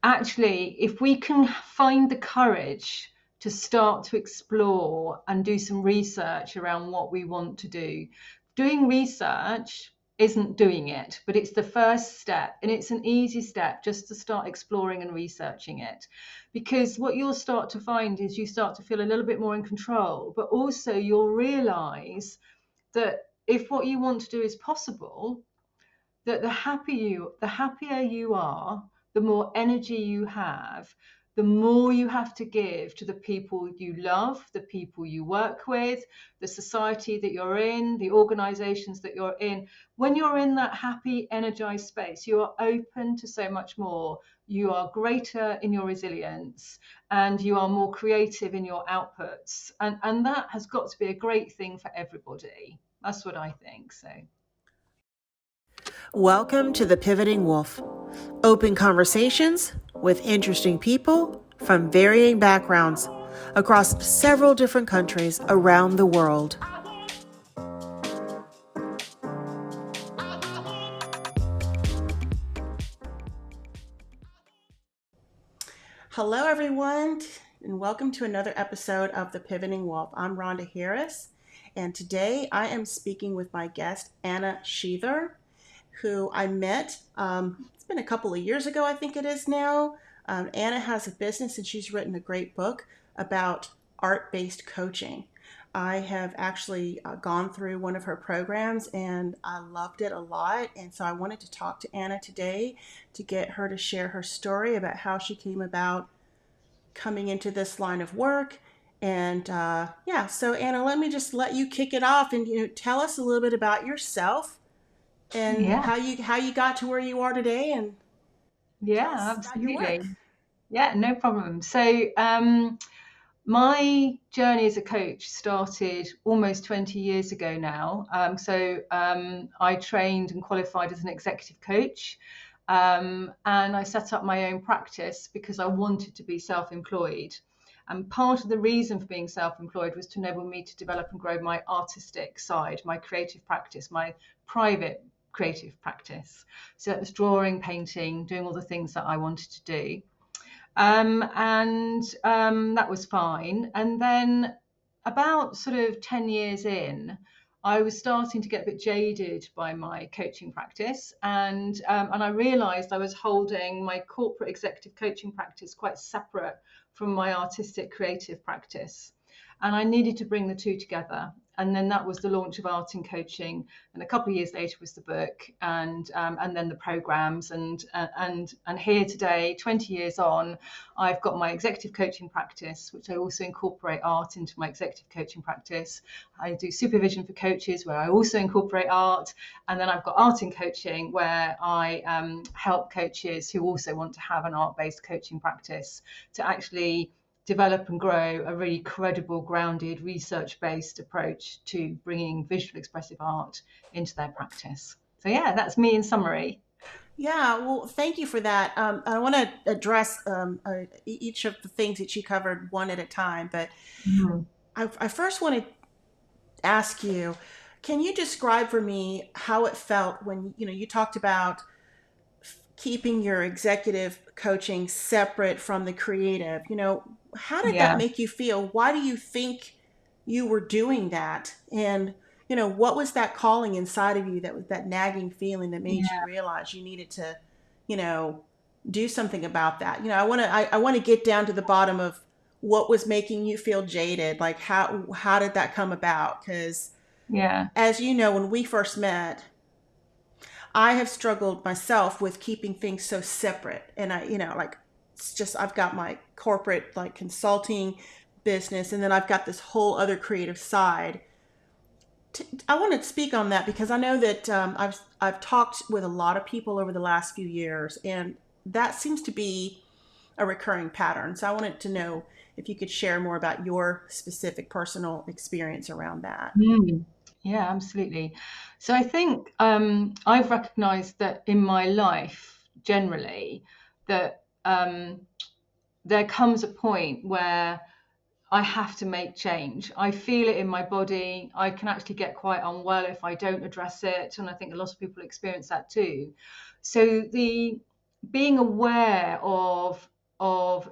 actually, if we can find the courage to start to explore and do some research around what we want to do, doing research isn't doing it, but it's the first step, and it's an easy step just to start exploring and researching it. Because what you'll start to find is you start to feel a little bit more in control, but also you'll realize that if what you want to do is possible, that the happier you are, the more energy you have, the more you have to give to the people you love, the people you work with, the society that you're in, the organizations that you're in. When you're in that happy, energized space, you are open to so much more. You are greater in your resilience, and you are more creative in your outputs. And that has got to be a great thing for everybody. That's what I think. So. Welcome to the Pivoting Wolf. Open conversations with interesting people from varying backgrounds across several different countries around the world. Hello, everyone, and welcome to another episode of the Pivoting Wolf. I'm Ronda Harris, and today I am speaking with my guest, Anna Sheather, who I met, it's been a couple of years ago, I think it is now. Anna has a business and she's written a great book about art-based coaching. I have actually gone through one of her programs and I loved it a lot. And so I wanted to talk to Anna today to get her to share her story about how she came about coming into this line of work. And so Anna, let me just let you kick it off and tell us a little bit about yourself and how you got to where you are today, and Absolutely. Yeah, no problem. So my journey as a coach started almost 20 years ago now. I trained and qualified as an executive coach, and I set up my own practice because I wanted to be self-employed. And part of the reason for being self-employed was to enable me to develop and grow my artistic side, my creative practice, my private creative practice. So that was drawing, painting, doing all the things that I wanted to do. That was fine. And then about sort of 10 years in, I was starting to get a bit jaded by my coaching practice. And I realized I was holding my corporate executive coaching practice quite separate from my artistic creative practice. And I needed to bring the two together. And then that was the launch of Art in Coaching, and a couple of years later was the book, and then the programs, and here today, 20 years on, I've got my executive coaching practice, which I also incorporate art into my executive coaching practice. I do supervision for coaches, where I also incorporate art, and then I've got Art in Coaching, where I help coaches who also want to have an art-based coaching practice to actually develop and grow a really credible, grounded, research-based approach to bringing visual expressive art into their practice. So yeah, that's me in summary. Yeah, well, thank you for that. I want to address each of the things that you covered one at a time, but I first want to ask you, can you describe for me how it felt when you talked about keeping your executive coaching separate from the creative? How did that make you feel? Why do you think you were doing that? And, what was that calling inside of you, that was that nagging feeling that made you realize you needed to, do something about that? I want to get down to the bottom of what was making you feel jaded. Like how did that come about? Because as you know, when we first met, I have struggled myself with keeping things so separate. And it's just, I've got my corporate consulting business, and then I've got this whole other creative side. I want to speak on that because I know that I've talked with a lot of people over the last few years, and that seems to be a recurring pattern. So I wanted to know if you could share more about your specific personal experience around that. Yeah, absolutely. So I think I've recognized that in my life generally, that there comes a point where I have to make change. I feel it in my body. I can actually get quite unwell if I don't address it. And I think a lot of people experience that too. So the being aware of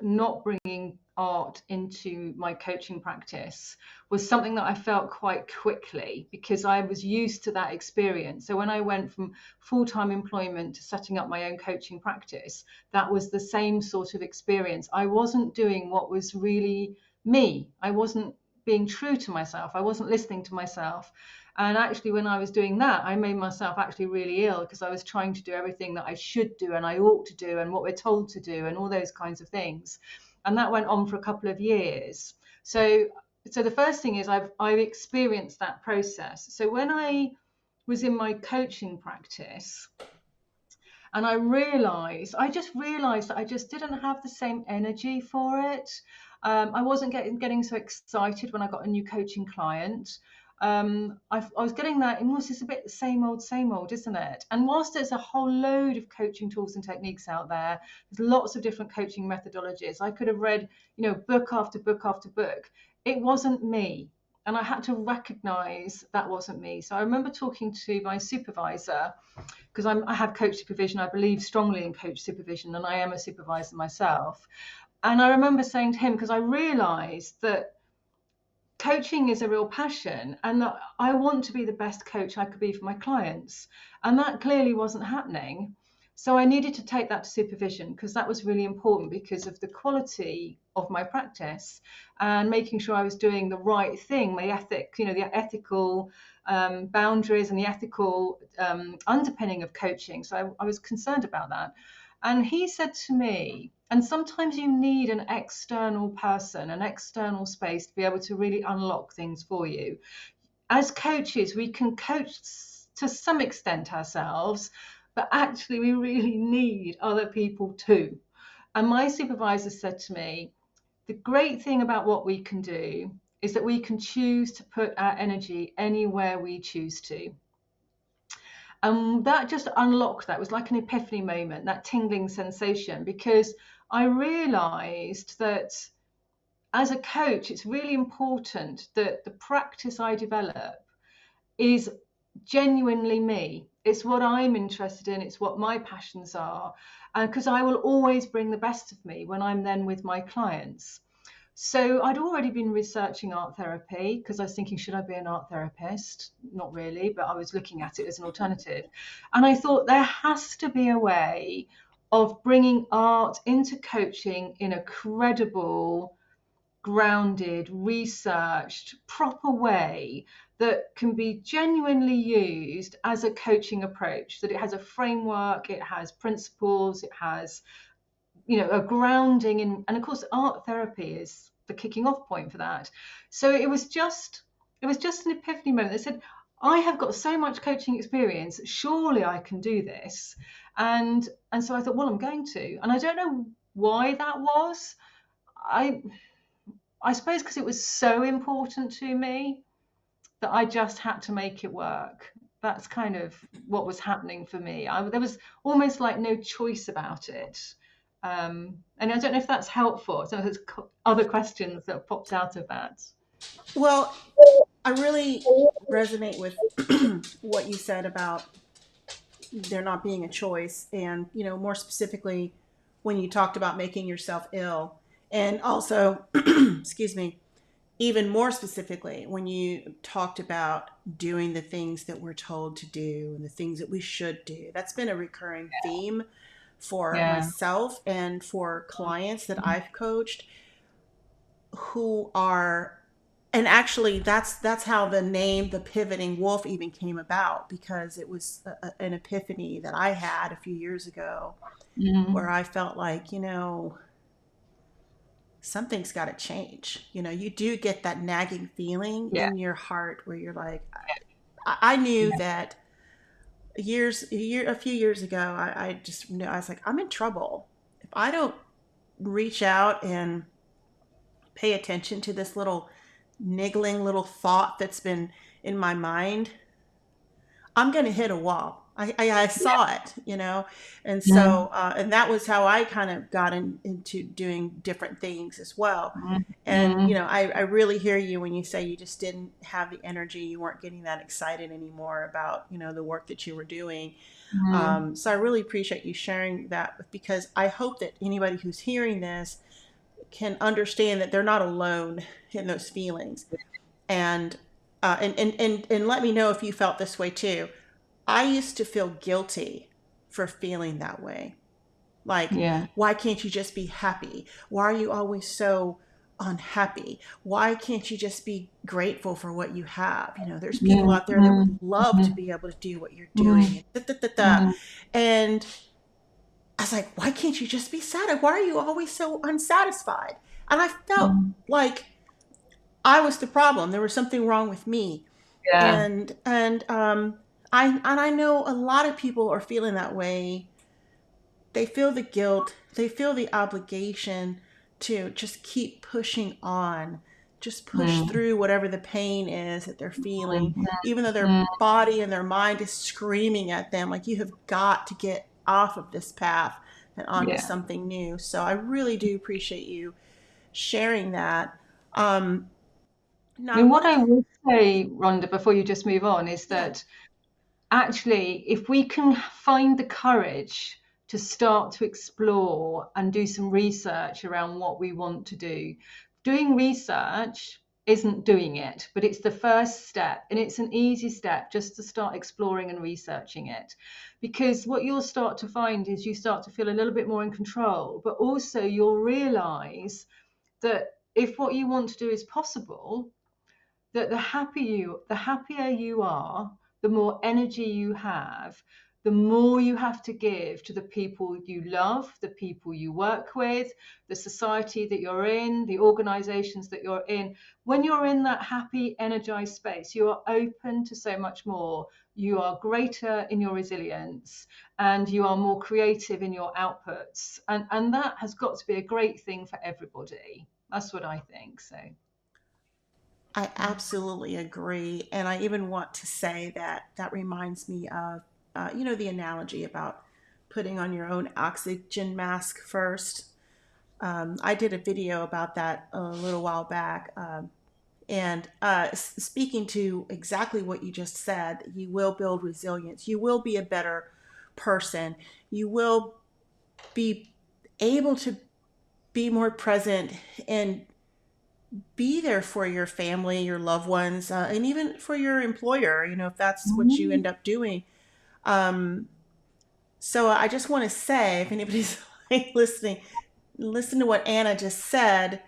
not bringing art into my coaching practice was something that I felt quite quickly, because I was used to that experience. So when I went from full-time employment to setting up my own coaching practice, that was the same sort of experience. I wasn't doing what was really me. I wasn't being true to myself. I wasn't listening to myself. And actually, when I was doing that, I made myself actually really ill, because I was trying to do everything that I should do and I ought to do and what we're told to do and all those kinds of things. And that went on for a couple of years. So the first thing is I've experienced that process. So when I was in my coaching practice, and I just realized that I just didn't have the same energy for it. I wasn't getting so excited when I got a new coaching client. I was getting that, and it's a bit the same old, isn't it? And whilst there's a whole load of coaching tools and techniques out there, there's lots of different coaching methodologies. I could have read, book after book after book. It wasn't me. And I had to recognize that wasn't me. So I remember talking to my supervisor, because I have coach supervision. I believe strongly in coach supervision, and I am a supervisor myself. And I remember saying to him, because I realized that coaching is a real passion and that I want to be the best coach I could be for my clients. And that clearly wasn't happening. So I needed to take that to supervision, because that was really important because of the quality of my practice and making sure I was doing the right thing, my ethic, the ethical boundaries and the ethical underpinning of coaching. So I was concerned about that. And he said to me, and sometimes you need an external person, an external space to be able to really unlock things for you. As coaches, we can coach to some extent ourselves, but actually we really need other people too. And my supervisor said to me, the great thing about what we can do is that we can choose to put our energy anywhere we choose to. And that just unlocked, that was like an epiphany moment, that tingling sensation, because I realized that as a coach, it's really important that the practice I develop is genuinely me. It's what I'm interested in. It's what my passions are. And because I will always bring the best of me when I'm then with my clients. So I'd already been researching art therapy, because I was thinking, should I be an art therapist? Not really, but I was looking at it as an alternative. And I thought there has to be a way of bringing art into coaching in a credible, grounded, researched, proper way that can be genuinely used as a coaching approach, that it has a framework, it has principles, it has a grounding in, and of course art therapy is the kicking off point for that. So it was just an epiphany moment. They said, I have got so much coaching experience, surely I can do this. And so I thought, well, I'm going to. And I don't know why that was. I suppose because it was so important to me that I just had to make it work. That's kind of what was happening for me. There was almost like no choice about it. And I don't know if that's helpful. So there's other questions that popped out of that. Well, I really resonate with what you said about there not being a choice, and more specifically when you talked about making yourself ill, and also excuse me, even more specifically when you talked about doing the things that we're told to do and the things that we should do. That's been a recurring theme for Yeah. myself and for clients that I've coached who are, and actually that's how the name the pivoting wolf even came about, because it was an epiphany that I had a few years ago where Mm. I felt like, something's got to change. You do get that nagging feeling Yeah. in your heart where you're like, I knew Yeah. that a few years ago, I just knew, I was like, I'm in trouble if I don't reach out and pay attention to this little niggling little thought that's been in my mind. I'm going to hit a wall. I saw it, and so and that was how I kind of got into doing different things as well. And Mm, I really hear you when you say you just didn't have the energy, you weren't getting that excited anymore about the work that you were doing. mm, So I really appreciate you sharing that, because I hope that anybody who's hearing this can understand that they're not alone in those feelings. And and let me know if you felt this way too. I used to feel guilty for feeling that way. Like, yeah. why can't you just be happy? Why are you always so unhappy? Why can't you just be grateful for what you have? There's people Mm, out there that would mm, love to mm, be able to do what you're doing. mm, And, da, da, da, da. mm, And I was like, why can't you just be sad? Why are you always so unsatisfied? And I felt mm. like I was the problem. There was something wrong with me. Yeah. And I know a lot of people are feeling that way. They feel the guilt, they feel the obligation to just keep pushing on, just push Mm, through whatever the pain is that they're feeling, mm, even though their mm, body and their mind is screaming at them, like, you have got to get off of this path and onto yeah. something new. So I really do appreciate you sharing that. Um, I Now I mean, what wanted I to, would say, Rhonda, before you just move on, is yeah, that actually, if we can find the courage to start to explore and do some research around what we want to do, doing research isn't doing it, but it's the first step. And it's an easy step just to start exploring and researching it. Because what you'll start to find is you start to feel a little bit more in control, but also you'll realize that if what you want to do is possible, that the happier you are, the more energy you have, the more you have to give to the people you love, the people you work with, the society that you're in, the organizations that you're in. When you're in that happy, energized space, you are open to so much more. You are greater in your resilience, and you are more creative in your outputs. And that has got to be a great thing for everybody. That's what I think. So, I absolutely agree. And I even want to say that that reminds me of, the analogy about putting on your own oxygen mask first. I did a video about that a little while back. And speaking to exactly what you just said, you will build resilience. You will be a better person. You will be able to be more present and be there for your family, your loved ones, and even for your employer, if that's what you mm, end up doing. Um, so I just want to say, if anybody's like listening, listen to what Anna just said,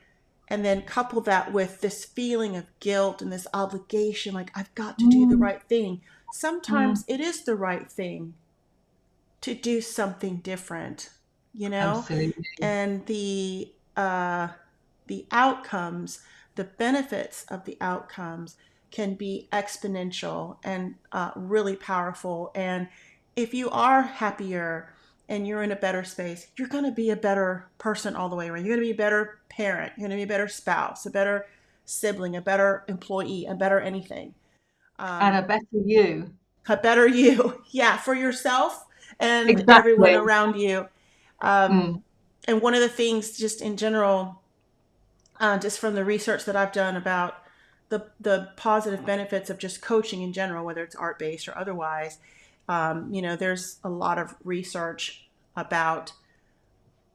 and then couple that with this feeling of guilt and this obligation, like, I've got to do the mm, right thing. mm. Sometimes it is the right thing to do something different, you know, Absolutely. and the outcomes, the benefits of the outcomes can be exponential and really powerful. And if you are happier and you're in a better space, you're going to be a better person all the way around. You're going to be a better parent. You're going to be a better spouse, a better sibling, a better employee, a better anything. And Um, a better you. a better you. Yeah, for yourself and everyone Exactly. around you. Um, Mm, and one of the things, just in general, just from the research that I've done about the positive benefits of just coaching in general, whether it's art based or otherwise, there's a lot of research about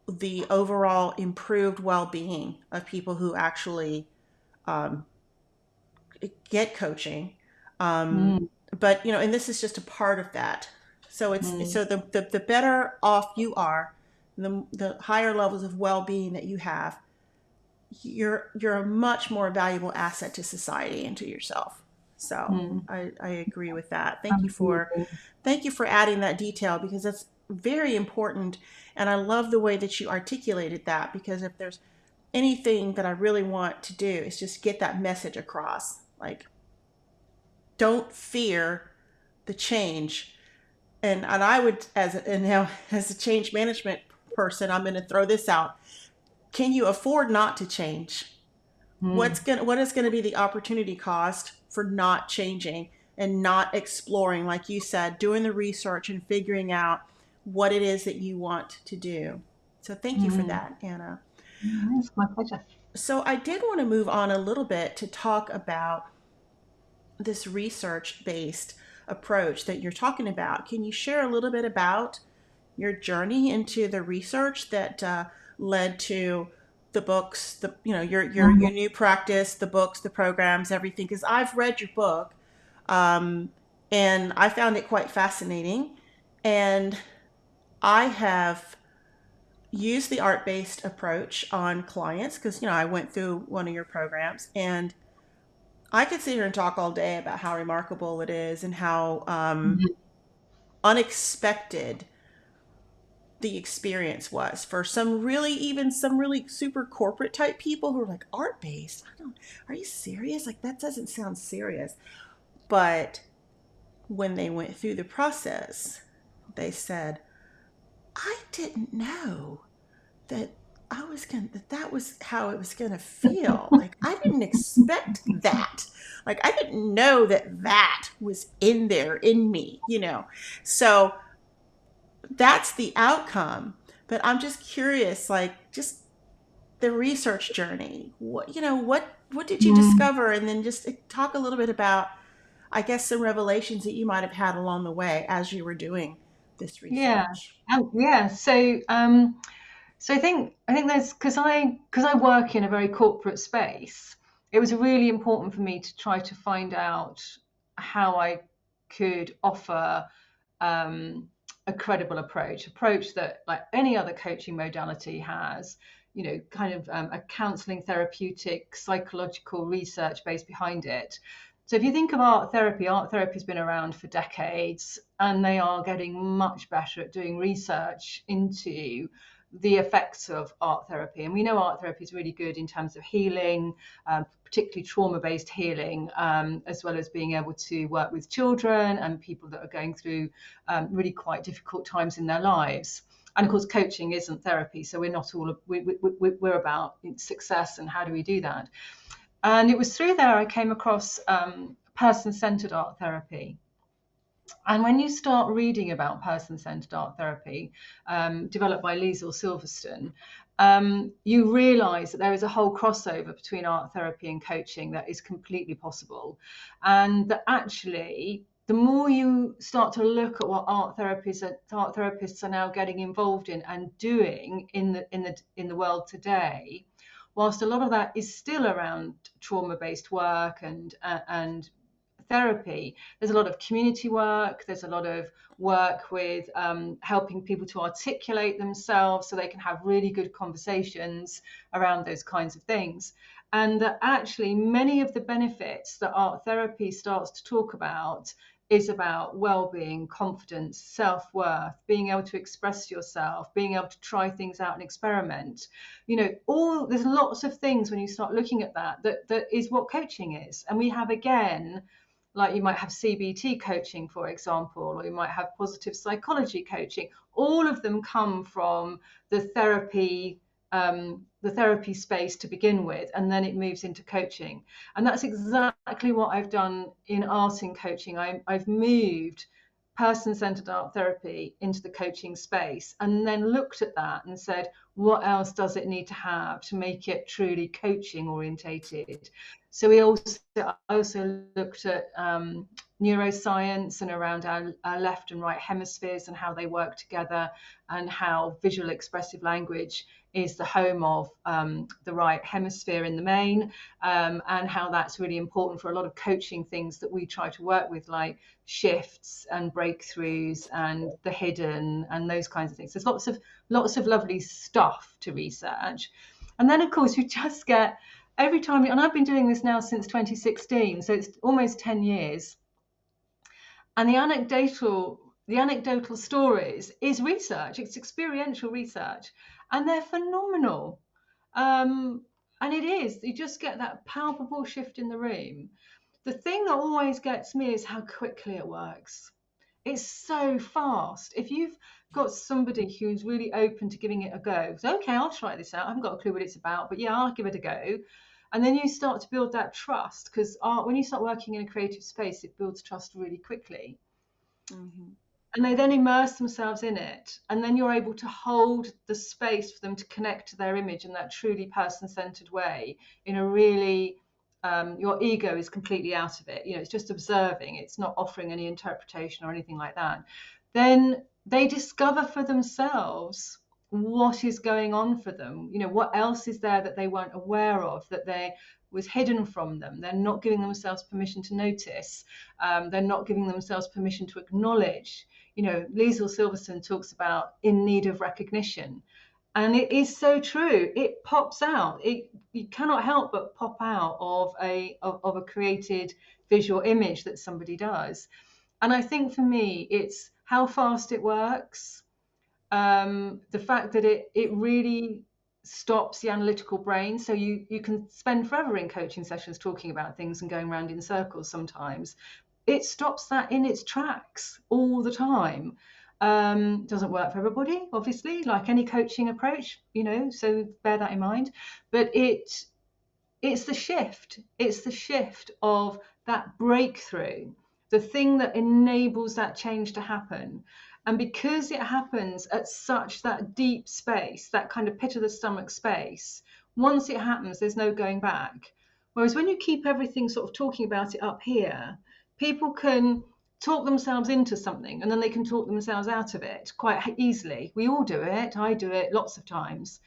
the overall improved well being of people who actually um, get coaching. Um, mm, but and this is just a part of that. So mm. so the better off you are, the higher levels of well being that you have, you're a much more valuable asset to society and to yourself. So Mm, I agree with that. absolutely. Thank you for adding that detail, because that's very important. And I love the way that you articulated that, because if there's anything that I really want to do is just get that message across. Like, don't fear the change. And I would, and now as a change management person, I'm going to throw this out. Can you afford not to change? Mm, What is going to be the opportunity cost for not changing? and not exploring, like you said, doing the research and figuring out what it is that you want to do. So thank you for Mm. that, Anna. It's my pleasure. So I did want to move on a little bit to talk about this research based approach that you're talking about. Can you share a little bit about your journey into the research that led to the books, the your Mhm. new practice, the books, the programs, everything? Because I've read your book, um, and I found it quite fascinating, and I have used the art based approach on clients because I went through one of your programs, and I could sit here and talk all day about how remarkable it is and how Mhm. unexpected the experience was for some really super corporate type people who are like, art based. I don't. Are you serious? Like that doesn't sound serious. But when they went through the process, they said, I didn't know that that was how it was gonna feel. Like I didn't expect that. Like I didn't know that that was in there in me. So that's the outcome. But I'm just curious, like just the research journey. What did you Mm. discover? And then just talk a little bit about, I guess, some revelations that you might have had along the way as you were doing this Yeah. research. Yeah. So I think there's because I work in a very corporate space. It was really important for me to try to find out how I could offer um, a credible approach that like any other coaching modality has, kind of a counseling, therapeutic, psychological research base behind it. So if you think of art therapy has been around for decades, and they are getting much better at doing research into the effects of art therapy. And we know art therapy is really good in terms of healing, particularly trauma-based healing, as well as being able to work with children and people that are going through really quite difficult times in their lives. And of course, coaching isn't therapy, so we're not all we're about success and how do we do that. And it was through there I came across person-centered art therapy. And when you start reading about person-centered art therapy, developed by Liesl Silverstone, you realize that there is a whole crossover between art therapy and coaching that is completely possible. And that actually, the more you start to look at what art therapists are now getting involved in and doing in the world today, whilst a lot of that is still around trauma-based work and therapy, there's a lot of community work, there's a lot of work with helping people to articulate themselves so they can have really good conversations around those kinds of things. And that actually many of the benefits that art therapy starts to talk about is about well-being, confidence, self-worth, being able to express yourself, being able to try things out and experiment. All there's lots of things when you start looking at that is what coaching is. And we have, again, like you might have CBT coaching, for example, or you might have positive psychology coaching. All of them come from the therapy space to begin with, and then it moves into coaching. And that's exactly what I've done in art and coaching. I've moved person-centered art therapy into the coaching space and then looked at that and said, what else does it need to have to make it truly coaching orientated? So I also looked at neuroscience and around our left and right hemispheres and how they work together, and how visual expressive language is the home of the right hemisphere in the main, and how that's really important for a lot of coaching things that we try to work with, like shifts and breakthroughs and the hidden and those kinds of things. There's lots of lovely stuff to research. And then of course you just get every time, and I've been doing this now since 2016, so it's almost 10 years. And the anecdotal stories is research, it's experiential research, and they're phenomenal. Um, and it is, you just get that palpable shift in the room. The thing that always gets me is how quickly it works. It's so fast. If you've got somebody who's really open to giving it a go, so, okay, I'll try this out. I haven't got a clue what it's about, but yeah, I'll give it a go. And then you start to build that trust, because when you start working in a creative space, it builds trust really quickly. Mm-hmm. And they then immerse themselves in it, and then you're able to hold the space for them to connect to their image in that truly person-centered way, in a really your ego is completely out of it, it's just observing, it's not offering any interpretation or anything like that. Then they discover for themselves what is going on for them, what else is there that they weren't aware of, that they was hidden from them. They're not giving themselves permission to notice. They're not giving themselves permission to acknowledge. Liesl Silverstone talks about in need of recognition. And it is so true. It pops out. You cannot help but pop out of a created visual image that somebody does. And I think for me, it's how fast it works. The fact that it really stops the analytical brain. So you can spend forever in coaching sessions talking about things and going around in circles sometimes. It stops that in its tracks all the time. Doesn't work for everybody, obviously, like any coaching approach, so bear that in mind. But it's the shift. It's the shift of that breakthrough, the thing that enables that change to happen. And because it happens at such that deep space, that kind of pit of the stomach space, once it happens, there's no going back. Whereas when you keep everything sort of talking about it up here, people can talk themselves into something and then they can talk themselves out of it quite easily. We all do it. I do it lots of times.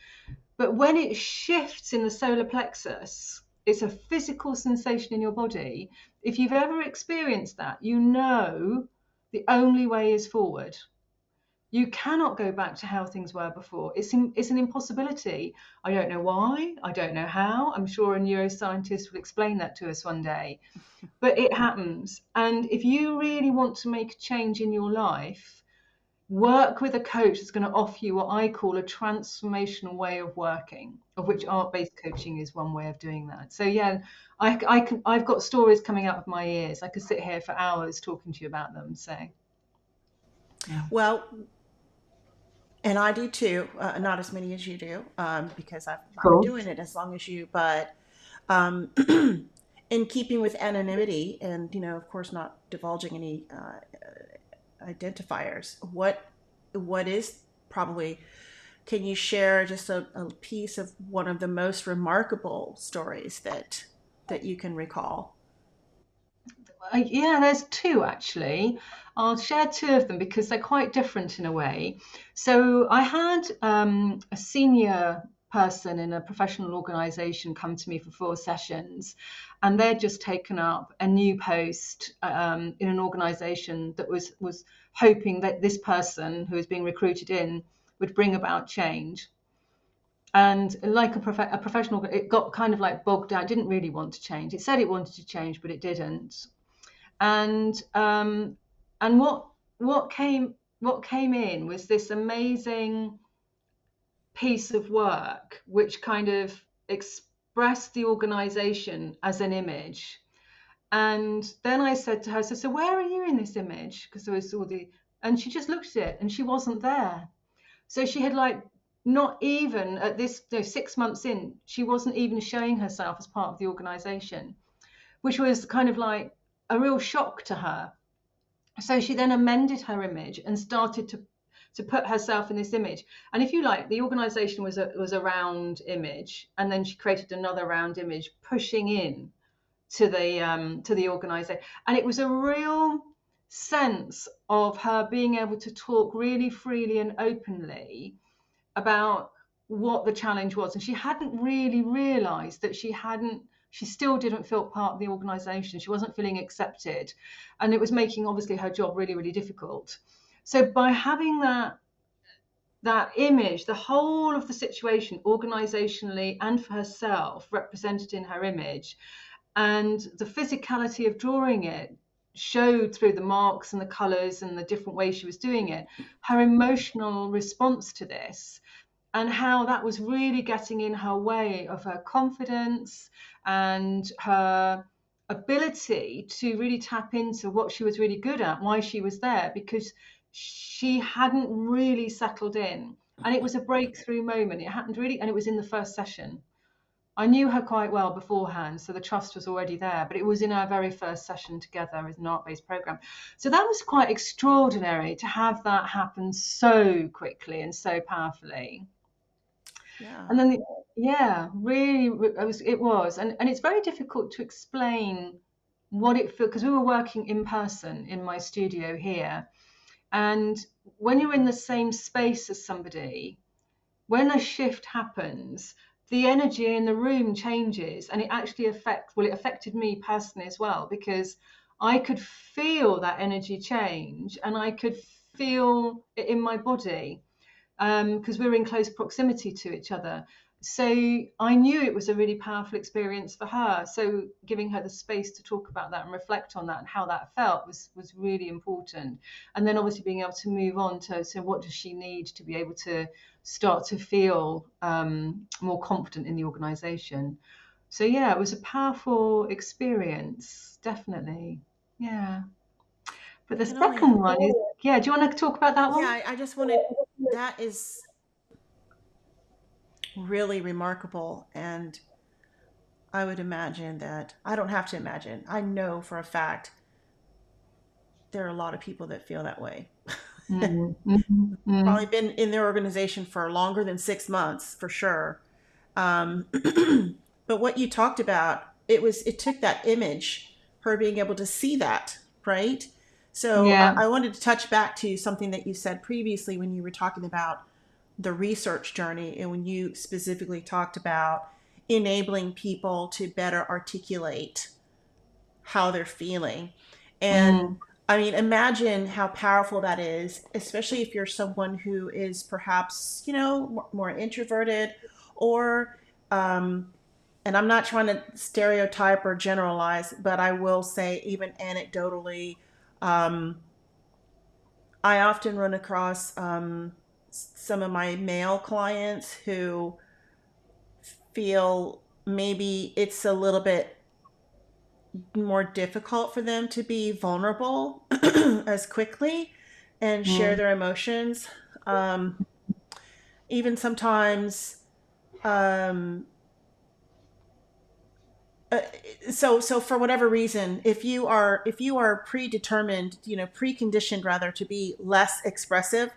But when it shifts in the solar plexus, it's a physical sensation in your body. If you've ever experienced that, the only way is forward. You cannot go back to how things were before. It's an impossibility. I don't know why. I don't know how. I'm sure a neuroscientist will explain that to us one day. But it happens. And if you really want to make a change in your life, work with a coach that's going to offer you what I call a transformational way of working, of which art-based coaching is one way of doing that. So yeah, I've got stories coming out of my ears. I could sit here for hours talking to you about them. So yeah. Well, and I do too, not as many as you do, because I've not been Cool. doing it as long as you, but um, in keeping with anonymity and, of course, not divulging any identifiers, what is probably, can you share just a piece of one of the most remarkable stories that you can recall? Yeah, there's two actually. I'll share two of them because they're quite different in a way. So I had a senior person in a professional organization come to me for 4 sessions, and they'd just taken up a new post in an organization that was hoping that this person who was being recruited in would bring about change. And like a professional, it got kind of like bogged down. It didn't really want to change. It said it wanted to change, but it didn't. And what came in was this amazing piece of work which kind of expressed the organization as an image. And then I said to her, so where are you in this image? Because there was and she just looked at it and she wasn't there. So she had not even at this 6 months in, she wasn't even showing herself as part of the organization, which was kind of like a real shock to her. So she then amended her image and started to put herself in this image. And if you like, the organization was a round image, and then she created another round image pushing in to the organization. And it was a real sense of her being able to talk really freely and openly about what the challenge was. And she hadn't really realized that she still didn't feel part of the organization. She wasn't feeling accepted. And it was making, obviously, her job really, really difficult. So by having that image, the whole of the situation, organizationally and for herself, represented in her image, and the physicality of drawing it showed through the marks and the colors and the different ways she was doing it, her emotional response to this, and how that was really getting in her way of her confidence and her ability to really tap into what she was really good at, why she was there, because she hadn't really settled in. And it was a breakthrough moment. It happened really, and it was in the first session. I knew her quite well beforehand, so the trust was already there, but it was in our very first session together as an art-based program. So that was quite extraordinary to have that happen so quickly and so powerfully. Yeah. And then, yeah, really, it was. And it's very difficult to explain what it feels, because we were working in person in my studio here. And when you're in the same space as somebody, when a shift happens, the energy in the room changes, and it actually it affected me personally as well, because I could feel that energy change and I could feel it in my body, because we were in close proximity to each other. So I knew it was a really powerful experience for her. So giving her the space to talk about that and reflect on that and how that felt was really important. And then obviously being able to move on to, so what does she need to be able to start to feel more confident in the organization. So yeah, it was a powerful experience, definitely. Yeah. But I the can only, second one is, yeah, do you want to talk about that yeah, one? I just wanted, that is really remarkable. And I would imagine that, I don't have to imagine, I know for a fact there are a lot of people that feel that way. Mm, mm, Probably mm. been in their organization for longer than 6 months, for sure. Um, but what you talked about, it took that image, her being able to see that, right? So Yeah. I wanted to touch back to something that you said previously when you were talking about the research journey, and when you specifically talked about enabling people to better articulate how they're feeling. And Mm, I mean, imagine how powerful that is, especially if you're someone who is perhaps, more introverted, or, um, and I'm not trying to stereotype or generalize, but I will say, even anecdotally, um, I often run across some of my male clients who feel maybe it's a little bit more difficult for them to be vulnerable as quickly and share mm, their emotions. Um, Even sometimes, um, uh, so for whatever reason, if you are predetermined, preconditioned rather, to be less expressive,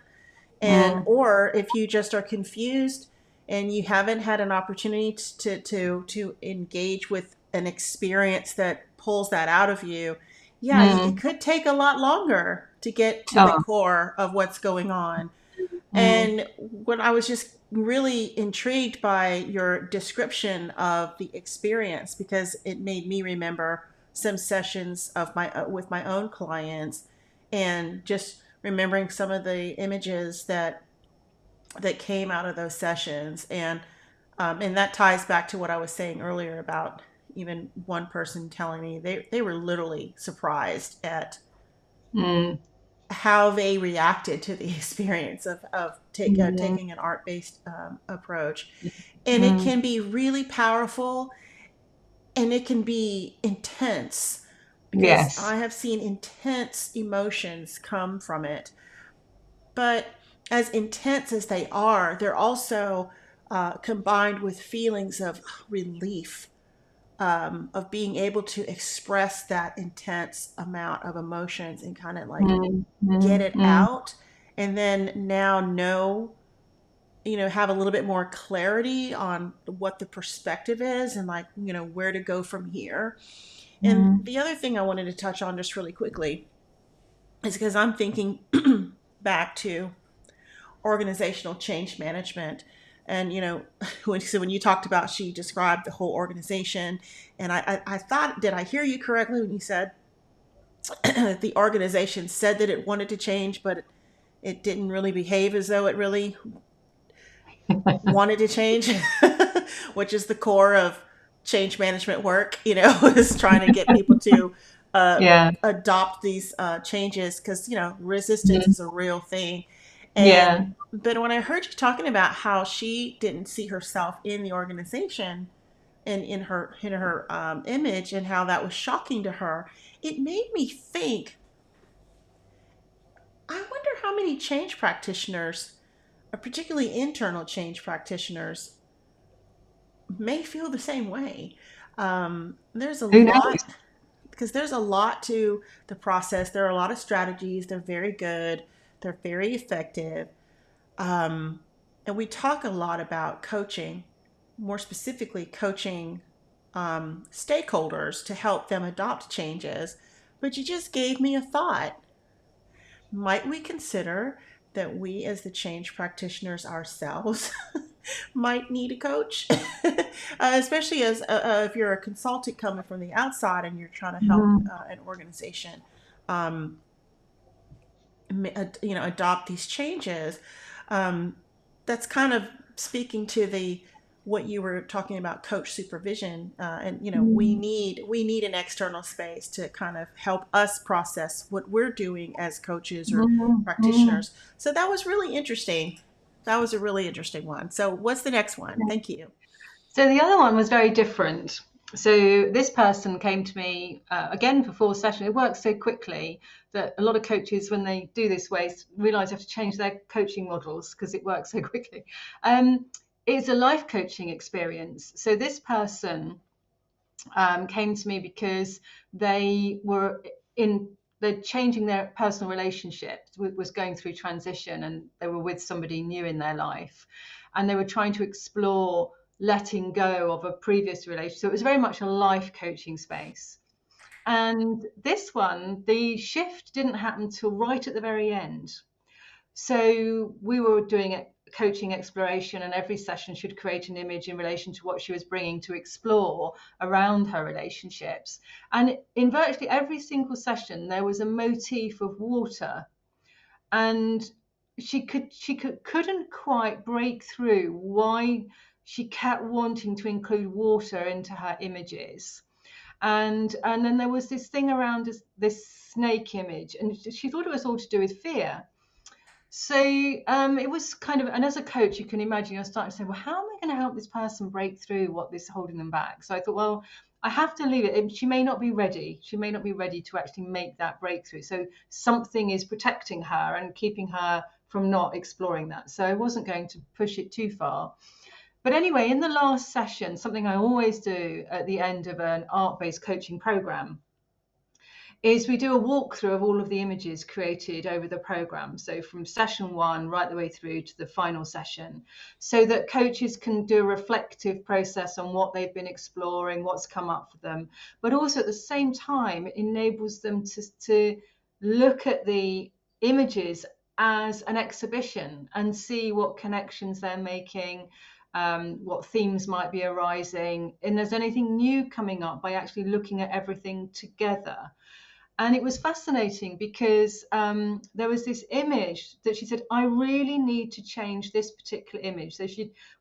and mm, or if you just are confused and you haven't had an opportunity to engage with an experience that pulls that out of you, yeah, it mm. could take a lot longer to get to the Oh, core of what's going on. mm, And when I was just really intrigued by your description of the experience, because it made me remember some sessions of my with my own clients, and just remembering some of the images that came out of those sessions. And that ties back to what I was saying earlier about even one person telling me they were literally surprised at mm, how they reacted to the experience of mm, taking an art based approach. And it mm. can be really powerful, and it can be intense, because Yes. I have seen intense emotions come from it. But as intense as they are, they're also combined with feelings of relief, of being able to express that intense amount of emotions and kind of like Mm, get mm, it mm, out, and then now know, have a little bit more clarity on what the perspective is, and like, where to go from here. And mm. the other thing I wanted to touch on just really quickly is because I'm thinking back to organizational change management. And when you talked about, she described the whole organization, and I thought, did I hear you correctly when you said the organization said that it wanted to change, but it didn't really behave as though it really wanted to change, which is the core of change management work, is trying to get people to Yeah. adopt these changes, because, resistance Mm, is a real thing. yeah. And but when I heard you talking about how she didn't see herself in the organization and in her image, and how that was shocking to her, it made me think, I wonder how many change practitioners, particularly internal change practitioners, may feel the same way. There's a Who knows? lot, because there's a lot to the process. There are a lot of strategies. They're very good. They're very effective. Um, and we talk a lot about coaching, more specifically, coaching stakeholders to help them adopt changes. But you just gave me a thought. Might we consider that we, as the change practitioners ourselves, might need a coach? Especially as if you're a consultant coming from the outside and you're trying to help Mhm. an organization, um, adopt these changes. Um, that's kind of speaking to the what you were talking about, coach supervision, and we need an external space to kind of help us process what we're doing as coaches or Mhm. Mhm. practitioners. So that was really interesting. That was a really interesting one. So what's the next one? Thank you. So the other one was very different. So this person came to me again for 4 sessions. It works so quickly that a lot of coaches, when they do this way, realize they have to change their coaching models because it works so quickly. Um, it's a life coaching experience. So this person came to me because they were in they're changing their personal relationship, was going through transition, and they were with somebody new in their life, and they were trying to explore letting go of a previous relationship. So it was very much a life coaching space. And this one, the shift didn't happen till right at the very end. So we were doing a coaching exploration, and every session should create an image in relation to what she was bringing to explore around her relationships. And in virtually every single session, there was a motif of water, and couldn't quite break through why she kept wanting to include water into her images. And then there was this thing around this snake image, and she thought it was all to do with fear. So it was kind of, and as a coach, you can imagine you're starting to say, well, how am I going to help this person break through what is holding them back? So I thought, well, I have to leave it. She may not be ready. She may not be ready to actually make that breakthrough. So something is protecting her and keeping her from not exploring that. So I wasn't going to push it too far. But anyway, in the last session, something I always do at the end of an art-based coaching program is we do a walkthrough of all of the images created over the program. So from session one right the way through to the final session, so that coaches can do a reflective process on what they've been exploring, what's come up for them, but also at the same time, it enables them to look at the images as an exhibition and see what connections they're making, what themes might be arising, and there's anything new coming up by actually looking at everything together. And it was fascinating because there was this image that she said, I really need to change this particular image. So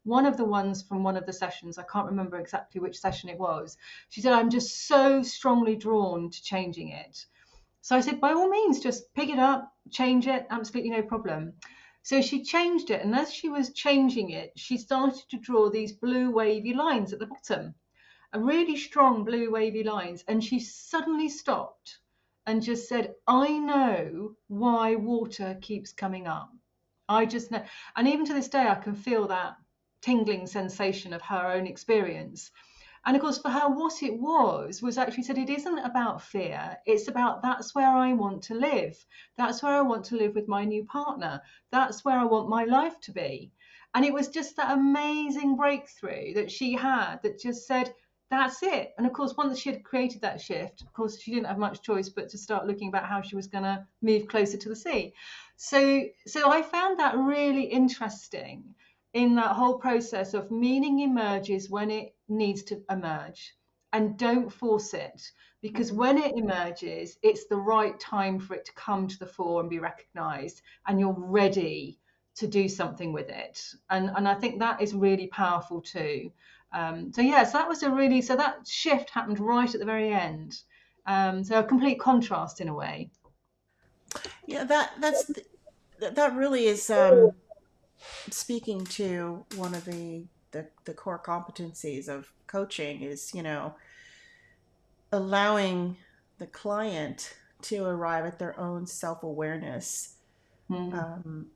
one of the ones from one of the sessions, I can't remember exactly which session it was, she said, I'm just so strongly drawn to changing it. So I said, by all means, just pick it up, change it, absolutely no problem. So she changed it, and as she was changing it, she started to draw these blue wavy lines at the bottom, a really strong blue wavy lines, and she suddenly stopped and just said, I know why water keeps coming up. I just know. And even to this day, I can feel that tingling sensation of her own experience. And of course, for her, what it was actually said, it isn't about fear. It's about, that's where I want to live. That's where I want to live with my new partner. That's where I want my life to be. And it was just that amazing breakthrough that she had that just said, that's it. And of course, once she had created that shift, of course, she didn't have much choice but to start looking about how she was going to move closer to the sea. So I found that really interesting in that whole process of meaning emerges when it needs to emerge, and don't force it, because Mhm. when it emerges, it's the right time for it to come to the fore and be recognized, and you're ready to do something with it. And I think that is really powerful too. So yes, that was so that shift happened right at the very end. So a complete contrast in a way. Yeah, that really is speaking to one of the core competencies of coaching is, allowing the client to arrive at their own self-awareness. Mm. um,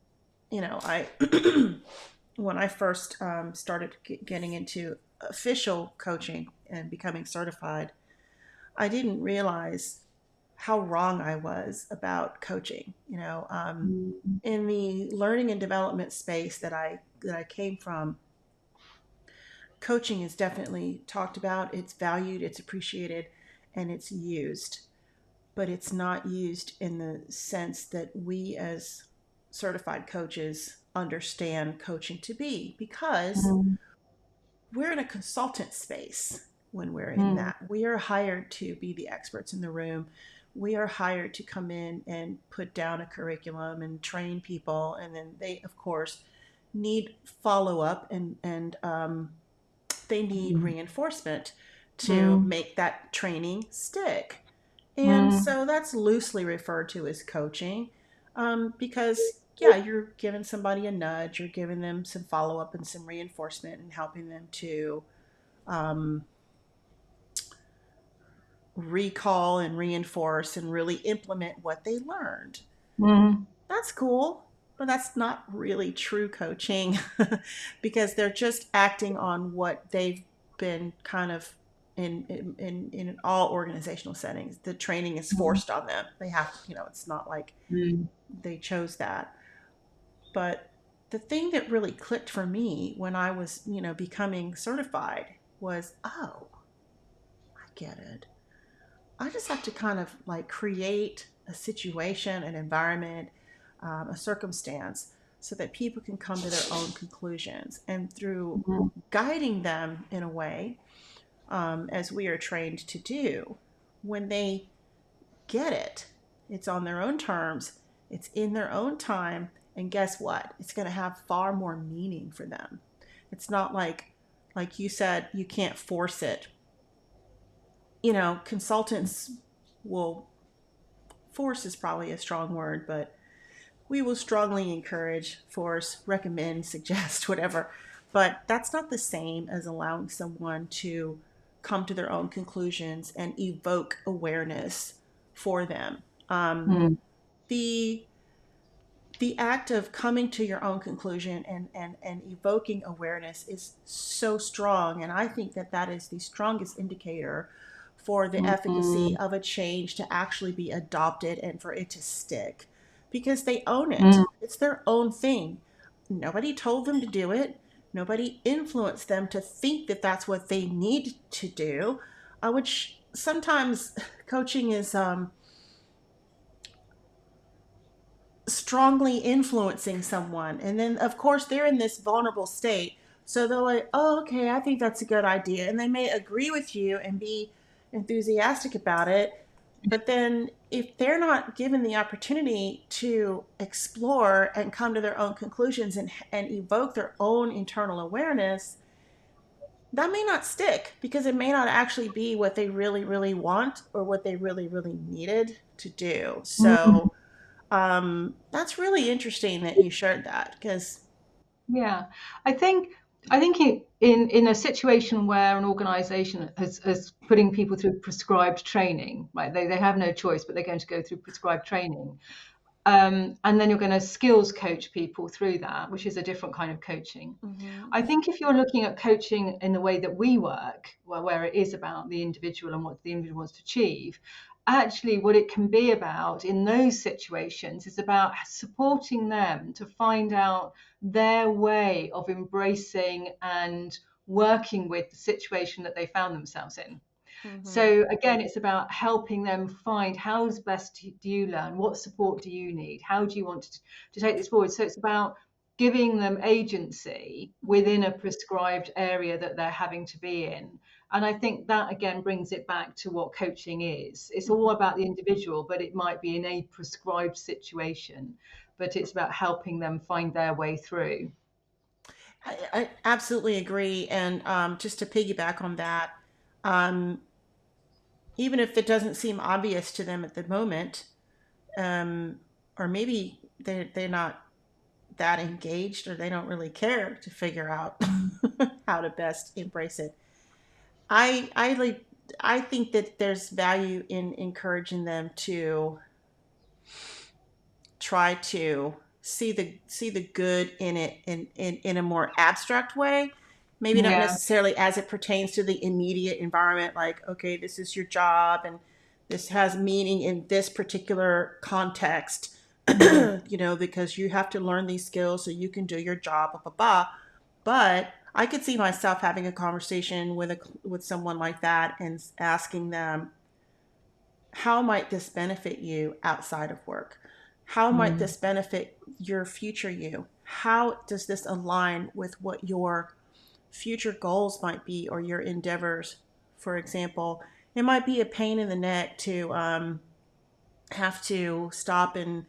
I when I first started getting into official coaching and becoming certified, I didn't realize how wrong I was about coaching. Mm. In the learning and development space that I came from, coaching is definitely talked about. It's valued, it's appreciated, and it's used. But it's not used in the sense that we as certified coaches understand coaching to be, because Mm. we're in a consultant space when we're in Mm. that. We are hired to be the experts in the room. We are hired to come in and put down a curriculum and train people. And then they, of course, need follow up, and they need Mm. reinforcement to Mm. make that training stick. And Mm. so that's loosely referred to as coaching, because, yeah, you're giving somebody a nudge, you're giving them some follow up and some reinforcement and helping them to um, recall and reinforce and really implement what they learned. Mm. That's cool, but that's not really true coaching because they're just acting on what they've been kind of in all organizational settings. The training is Mm. forced on them. They have, it's not like Mm. they chose that. But the thing that really clicked for me when I was, becoming certified was, oh, I get it. I just have to kind of like create a situation, an environment, a circumstance so that people can come to their own conclusions. And through Mm. guiding them in a way, as we are trained to do, when they get it, it's on their own terms, it's in their own time, and guess what? It's going to have far more meaning for them. It's not like you said, you can't force it. Consultants will, force is probably a strong word, but we will strongly encourage, force, recommend, suggest, whatever. But that's not the same as allowing someone to come to their own conclusions and evoke awareness for them. Mm. The the act of coming to your own conclusion and evoking awareness is so strong. And I think that that is the strongest indicator for the efficacy Mm. of a change to actually be adopted and for it to stick, because they own it. Mm. It's their own thing. Nobody told them to do it. Nobody influenced them to think that that's what they need to do. Which sometimes coaching is strongly influencing someone. And then, of course, they're in this vulnerable state. So they're like, oh, okay, I think that's a good idea. And they may agree with you and be enthusiastic about it. But then, if they're not given the opportunity to explore and come to their own conclusions and evoke their own internal awareness, that may not stick because it may not actually be what they really, really want or what they really, really needed to do. Mm. So, that's really interesting that you shared that because. Yeah, I think in a situation where an organization has putting people through prescribed training, right? They have no choice, but they're going to go through prescribed training. And then you're going to skills coach people through that, which is a different kind of coaching. Mhm. I think if you're looking at coaching in the way that we work, where it is about the individual and what the individual wants to achieve, actually what it can be about in those situations is about supporting them to find out their way of embracing and working with the situation that they found themselves in. Mhm. So again, it's about helping them find how's best do you learn, what support do you need, how do you want to take this forward. So it's about giving them agency within a prescribed area that they're having to be in. And I think that again brings it back to what coaching is. It's all Mhm. about the individual, but it might be in a prescribed situation, but it's about helping them find their way through. I absolutely agree. And just to piggyback on that, um, even if it doesn't seem obvious to them at the moment, um, or maybe they're not that engaged or they don't really care to figure out how to best embrace it. I I think that there's value in encouraging them to try to. see the good in it in a more abstract way, maybe not Yeah. necessarily as it pertains to the immediate environment, like, okay, this is your job and this has meaning in this particular context, Mm. because you have to learn these skills so you can do your job, blah, blah, blah. But I could see myself having a conversation with someone like that and asking them, how might this benefit you outside of work? How might Mm. this benefit your future you? How does this align with what your future goals might be or your endeavors? For example, it might be a pain in the neck to have to stop and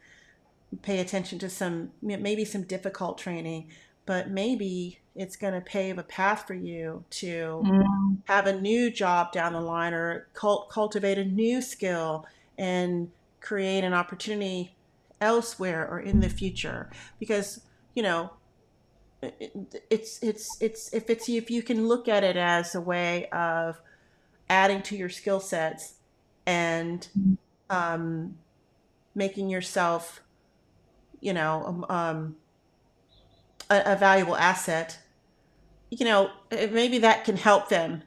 pay attention to maybe some difficult training, but maybe it's going to pave a path for you to Mm. have a new job down the line, or cultivate a new skill and create an opportunity elsewhere or in the future. Because, you know if you can look at it as a way of adding to your skill sets and um, making yourself, a valuable asset, maybe that can help them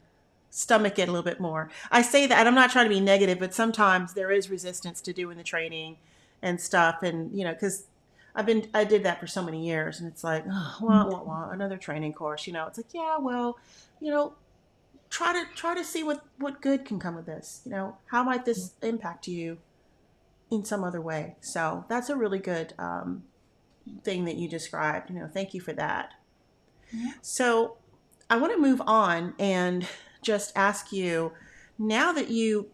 stomach it a little bit more. I say that, and I'm not trying to be negative, but sometimes there is resistance to doing the training and stuff, and because I did that for so many years, and it's like, oh, another training course. It's like, yeah, well, you know, try to see what good can come of this. How might this impact you in some other way? So that's a really good thing that you described. Thank you for that. Yeah. So I want to move on and just ask you, now that you've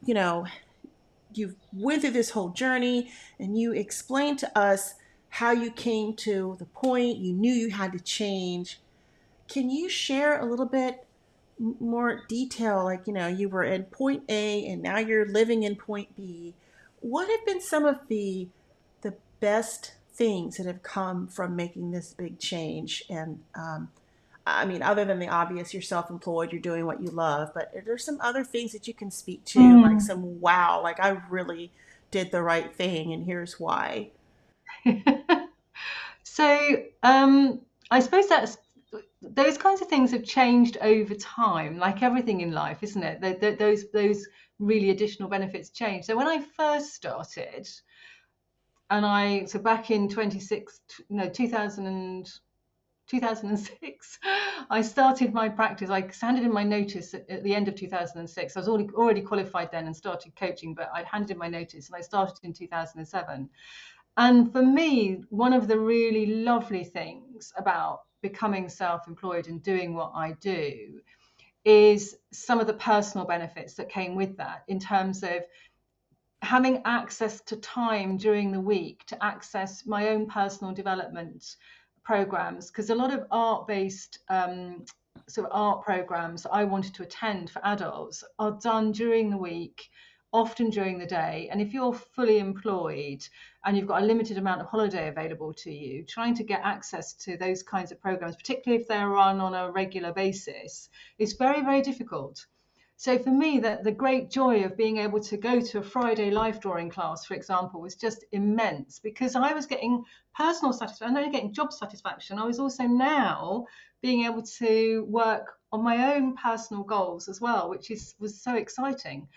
went through this whole journey and you explained to us how you came to the point you knew you had to change, can you share a little bit more detail? Like, you were in point A and now you're living in point B. What have been some of the best things that have come from making this big change? And I mean, other than the obvious, you're self-employed, you're doing what you love, but are there some other things that you can speak to, like Mm. some wow, like I really did the right thing and here's why? So I suppose that's those kinds of things have changed over time, like everything in life, isn't it? Those really additional benefits change. So when I first started, and so back in 26, no, 2006, I started my practice. I handed in my notice at the end of 2006. I was already qualified then and started coaching, but I'd handed in my notice and I started in 2007. And for me, one of the really lovely things about becoming self-employed and doing what I do is some of the personal benefits that came with that, in terms of having access to time during the week to access my own personal development programs, because a lot of art-based sort of art programs I wanted to attend for adults are done during the week, often during the day. And if you're fully employed and you've got a limited amount of holiday available to you, trying to get access to those kinds of programs, particularly if they're run on a regular basis, is very, very difficult. So for me, that the great joy of being able to go to a Friday life drawing class, for example, was just immense, because I was getting personal satisfaction, not only getting job satisfaction, I was also now being able to work on my own personal goals as well, which was so exciting.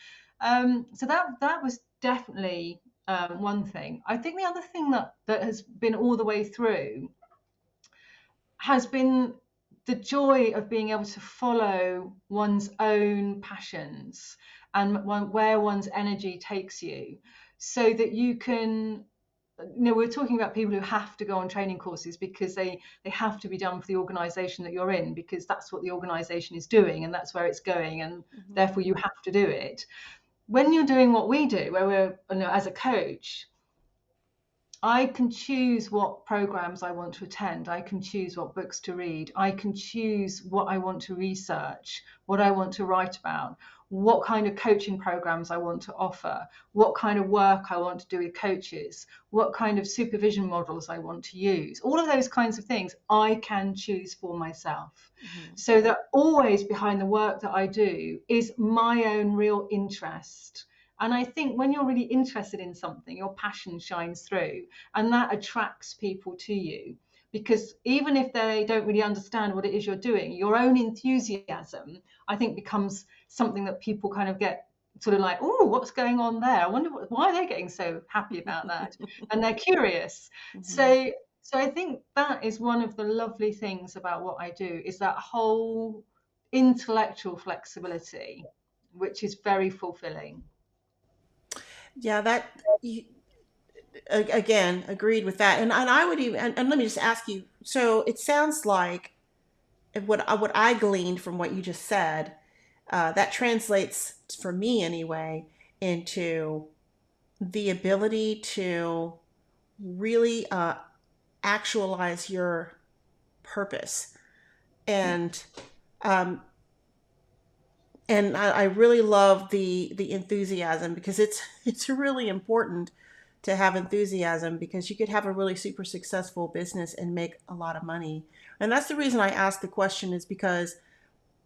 So that was definitely one thing. I think the other thing that has been all the way through has been the joy of being able to follow one's own passions and where one's energy takes you, so that you can, we're talking about people who have to go on training courses because they have to be done for the organization that you're in, because that's what the organization is doing and that's where it's going, and Mm-hmm. therefore you have to do it. When you're doing what we do, where we're, as a coach, I can choose what programs I want to attend. I can choose what books to read. I can choose what I want to research, what I want to write about, what kind of coaching programs I want to offer, what kind of work I want to do with coaches, what kind of supervision models I want to use. All of those kinds of things I can choose for myself. Mm-hmm. So that always behind the work that I do is my own real interest And I think when you're really interested in something, your passion shines through, and that attracts people to you. Because even if they don't really understand what it is you're doing, your own enthusiasm, I think, becomes something that people kind of get sort of like, oh, what's going on there? I wonder why they're getting so happy about that. And they're curious. Mhm. So I think that is one of the lovely things about what I do, is that whole intellectual flexibility, which is very fulfilling. Yeah, that you, again, agreed with that. And I would even, and let me just ask you. So it sounds like what I gleaned from what you just said, that translates for me anyway into the ability to really actualize your purpose. Yeah. And um, I really love the enthusiasm, because it's really important to have enthusiasm, because you could have a really super successful business and make a lot of money. And that's the reason I asked the question, is because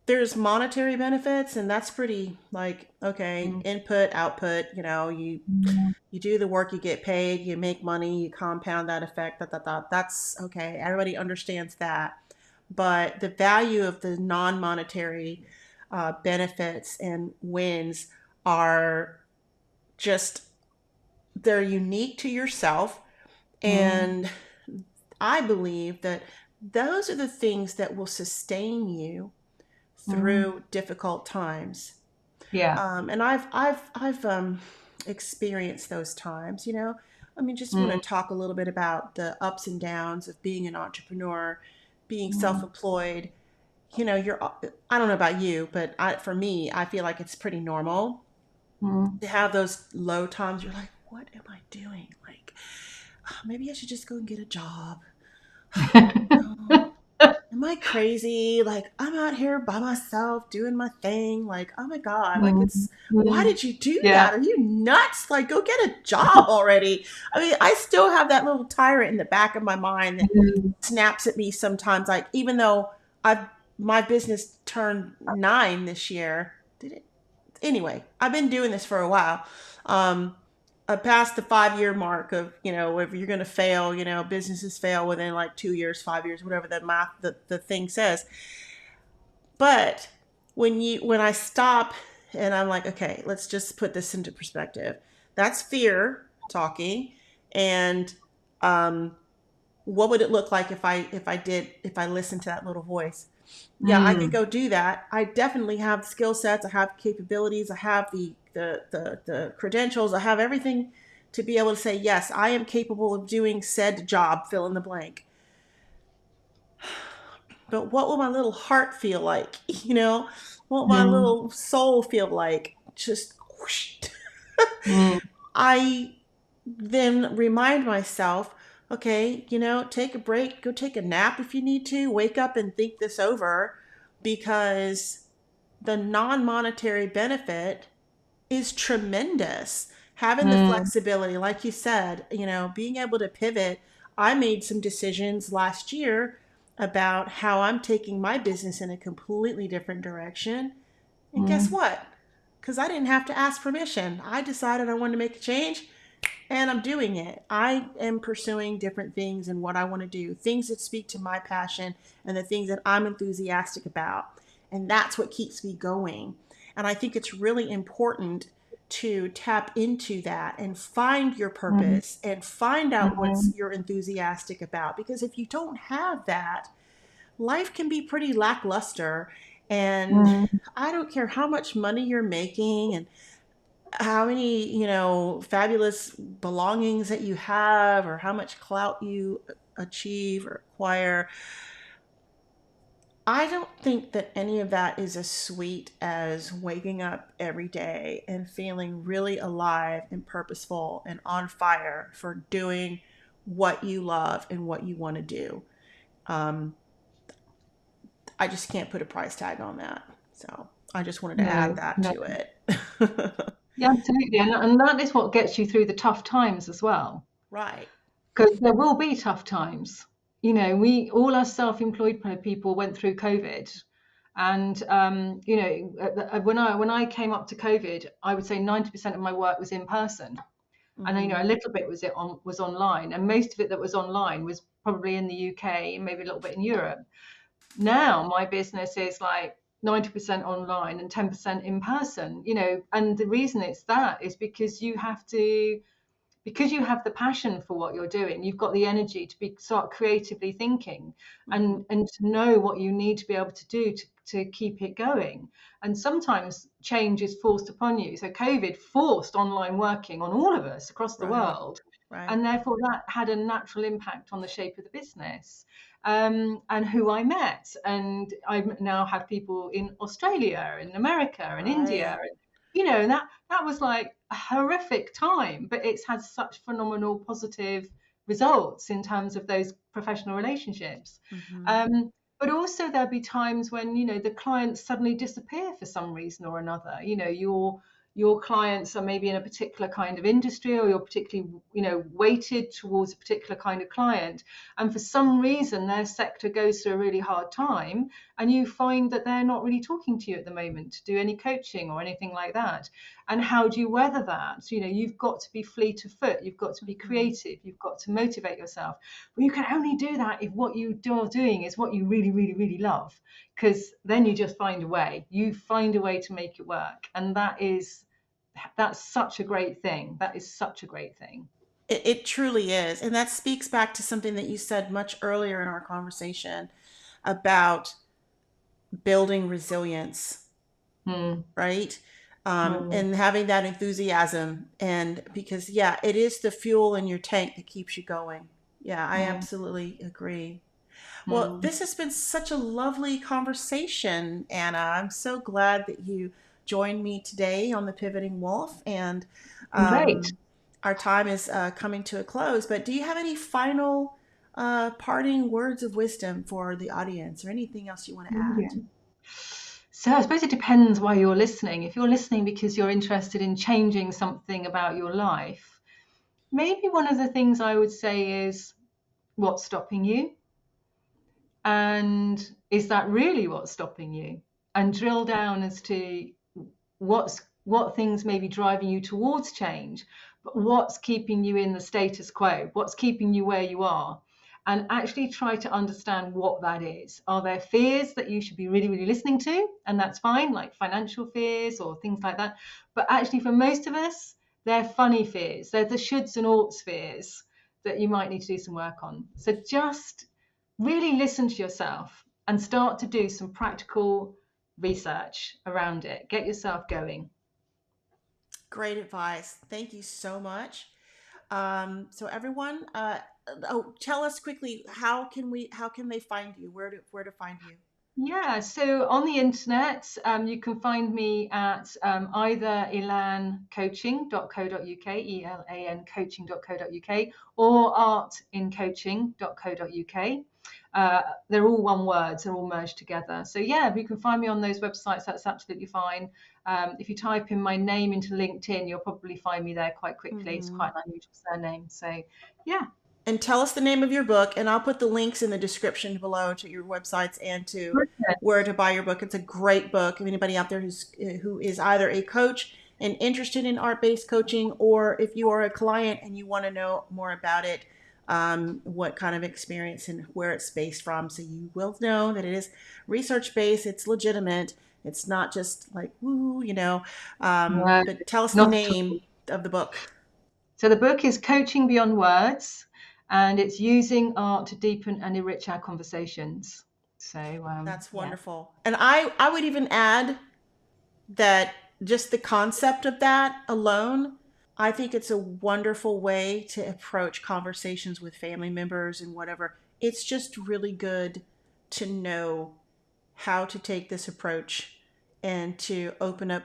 there's monetary benefits, and that's pretty, like, okay, Mm, input output, mm, you do the work, you get paid, you make money, you compound that effect, that's okay, everybody understands that. But the value of the non-monetary benefits and wins are just, they're unique to yourself. mm, And I believe that those are the things that will sustain you mm. through difficult times. Yeah. And I've experienced those times. I mean, just want to Mm, talk a little bit about the ups and downs of being an entrepreneur, being mm, self-employed. You're, I don't know about you, but for me, I feel like it's pretty normal mm. to have those low times. You're like, what am I doing? Like, maybe I should just go and get a job. No. Am I crazy? Like, I'm out here by myself doing my thing. Like, oh my God, like, Mm, why mm. did you do Yeah. that? Are you nuts? Like, go get a job already. I mean, I still have that little tyrant in the back of my mind that Mm, snaps at me sometimes. Like, even though my business turned 9 this year. Did it? Anyway, I've been doing this for a while. Um, I passed the 5-year mark of, if you're going to fail, businesses fail within like 2 years, 5 years, whatever the math, the thing says. But when I stop and I'm like, okay, let's just put this into perspective. That's fear talking. And um, what would it look like if I listened to that little voice? Yeah, I could mm, go do that. I definitely have skill sets. I have capabilities. I have the credentials. I have everything to be able to say, yes, I am capable of doing said job, fill in the blank. But what will my little heart feel like? What will my mm, little soul feel like? Just whoosh. mm, I then remind myself, okay, take a break, go take a nap if you need to, wake up and think this over, because the non monetary benefit is tremendous. Having the mm, flexibility, like you said, being able to pivot. I made some decisions last year about how I'm taking my business in a completely different direction. And guess mm, what? Because I didn't have to ask permission. I decided I wanted to make a change, and I'm doing it. I am pursuing different things and what I want to do, things that speak to my passion and the things that I'm enthusiastic about. And that's what keeps me going. And I think it's really important to tap into that and find your mm, purpose and find out mm, what's you're enthusiastic about. Because if you don't have that, life can be pretty lackluster. And mm, I don't care how much money you're making and how many fabulous belongings that you have, or how much clout you achieve or acquire. I don't think that any of that is as sweet as waking up every day and feeling really alive and purposeful and on fire for doing what you love and what you want to do. um, I just can't put a price tag on that, so I just wanted to add no, that no. to it. Yeah, absolutely. And that is what gets you through the tough times as well. Right. Because there will be tough times. We all our self-employed kind of people went through COVID, And when I came up to COVID, I would say 90% of my work was in person, and Mm-hmm. a little bit was online, and most of it that was online was probably in the UK and maybe a little bit in Europe. Now my business is like 90% online and 10% in person, and the reason it's that is because you have the passion for what you're doing. You've got the energy to start creatively thinking, Mm-hmm. and to know what you need to be able to do to keep it going. And sometimes change is forced upon you. So COVID forced online working on all of us across the Right. world, Right. and therefore that had a natural impact on the shape of the business, and who I met. And I now have people in Australia and America and India, Right. and that was like a horrific time, but it's had such phenomenal positive results in terms of those professional relationships. Mm-hmm. But also there'll be times when the clients suddenly disappear for some reason or another. Your clients are maybe in a particular kind of industry, or you're particularly weighted towards a particular kind of client, and for some reason their sector goes through a really hard time, and you find that they're not really talking to you at the moment to do any coaching or anything like that. And how do you weather that? You've got to be fleet of foot, you've got to be Mm-hmm. creative, you've got to motivate yourself. But you can only do that if what you are doing is what you really, really, really love, because then you just find a way. You find a way to make it work, and that's such a great thing. That is such a great thing. It truly is. And that speaks back to something that you said much earlier in our conversation about building resilience, Hmm. right? Hmm. And having that enthusiasm. And because, yeah, it is the fuel in your tank that keeps you going. Yeah, I Hmm. absolutely agree. Well, Hmm. this has been such a lovely conversation, Anna. I'm so glad that you joined me today on the Pivoting Wolf. And Great. our time is coming to a close. But do you have any final parting words of wisdom for the audience or anything else you want to add? Brilliant. So I suppose it depends why you're listening. If you're listening because you're interested in changing something about your life, maybe one of the things I would say is, what's stopping you? And is that really what's stopping you? And drill down as to what things may be driving you towards change, but what's keeping you in the status quo? What's keeping you where you are? And actually try to understand what that is. Are there fears that you should be really, really listening to? And that's fine, like financial fears or things like that. But actually, for most of us, they're funny fears. They're the shoulds and oughts fears that you might need to do some work on. So just really listen to yourself and start to do some practical research around it. Get yourself going. Great advice. Thank you so much. So everyone, tell us quickly how can they find you? Where to find you? Yeah, so on the internet, you can find me at either elancoaching.co.uk, ELAN coaching.co.uk, or artincoaching.co.uk. They're all one word, so they're all merged together. So yeah, if you can find me on those websites, that's absolutely fine. If you type in my name into LinkedIn, you'll probably find me there quite quickly. It's Hmm. quite an unusual surname. So yeah, And tell us the name of your book, and I'll put the links in the description below to your websites and to brilliant. where to buy your book. It's a great book. If anybody out there who is either a coach and interested in art-based coaching, or if you are a client and you want to know more about it, what kind of experience and where it's based from, so you will know that it is research-based. It's legitimate. It's not just like woo. No, But tell us the not at name all. of the book. So the book is Coaching Beyond Words, and it's using art to deepen and enrich our conversations. So That's yeah. wonderful. And I would even add that just the concept of that alone, I think it's a wonderful way to approach conversations with family members and whatever. It's just really good to know how to take this approach and to open up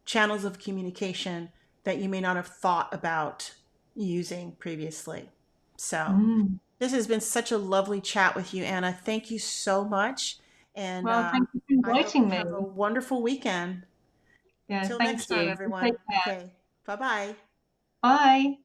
channels of communication that you may not have thought about using previously. So, Mm. this has been such a lovely chat with you, Anna. Thank you so much. And Well, thank you for I hope inviting you me. have a wonderful weekend. Yeah, Until next thank time, you. Take everyone. care. Okay. Bye bye. Bye.